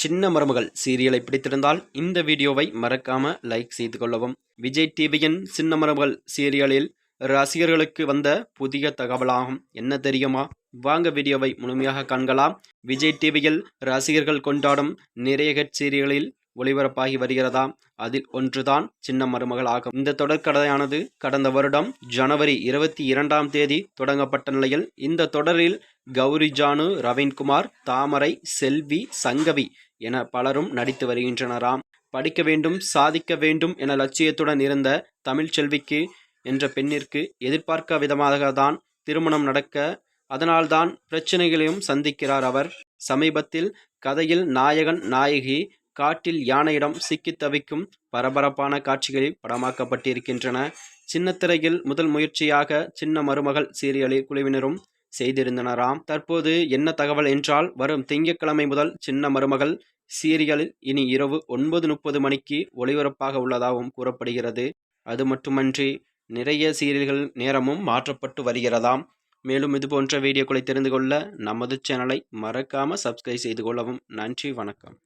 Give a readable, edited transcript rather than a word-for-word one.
சின்ன மருமகள் சீரியலை பிடித்திருந்தால் இந்த வீடியோவை மறக்காம லைக் செய்து கொள்ளவும். விஜய் டிவியின் சின்ன மருமகள் சீரியலில் ரசிகர்களுக்கு வந்த புதிய தகவலாகும். என்ன தெரியுமா? வாங்க வீடியோவை முழுமையாக காண்கலாம். விஜய் டிவியில் ரசிகர்கள் கொண்டாடும் நிறைய ஹிட் சீரியலில் ஒளிபரப்பாகி வருகிறதாம். அதில் ஒன்றுதான் சின்ன மருமகள் ஆகும். இந்த தொடர்கதையானது கடந்த வருடம் ஜனவரி 22ஆம் தேதி தொடங்கப்பட்ட நிலையில் இந்த தொடரில் கௌரி ஜானு, ரவீன்குமார், தாமரை, செல்வி, சங்கவி என பலரும் நடித்து வருகின்றனராம். படிக்க வேண்டும், சாதிக்க வேண்டும் என லட்சியத்துடன் இருந்த தமிழ் செல்விக்கு என்ற பெண்ணிற்கு எதிர்பார்க்க விதமாக தான் திருமணம் நடக்க, அதனால்தான் பிரச்சனைகளையும் சந்திக்கிறார் அவர். சமீபத்தில் கதையில் நாயகன் நாயகி காட்டில் யானையிடம் சிக்கி தவிக்கும் பரபரப்பான காட்சிகளில் படமாக்கப்பட்டிருக்கின்றன. சின்னத்திரையில் முதல் முயற்சியாக சின்ன மருமகள் சீரியலில் குழுவினரும் செய்திருந்தனராம். தற்போது என்ன தகவல் என்றால், வரும் திங்கட்கிழமை முதல் சின்ன மருமகள் சீரியலில் இனி இரவு 9:30 மணிக்கு ஒளிபரப்பாக உள்ளதாகவும் கூறப்படுகிறது. அது மட்டுமன்றி நிறைய சீரியல்கள் நேரமும் மாற்றப்பட்டு வருகிறதாம். மேலும் இதுபோன்ற வீடியோக்களை தெரிந்து கொள்ள நமது சேனலை மறக்காம சப்ஸ்கிரைப் செய்து கொள்ளவும். நன்றி, வணக்கம்.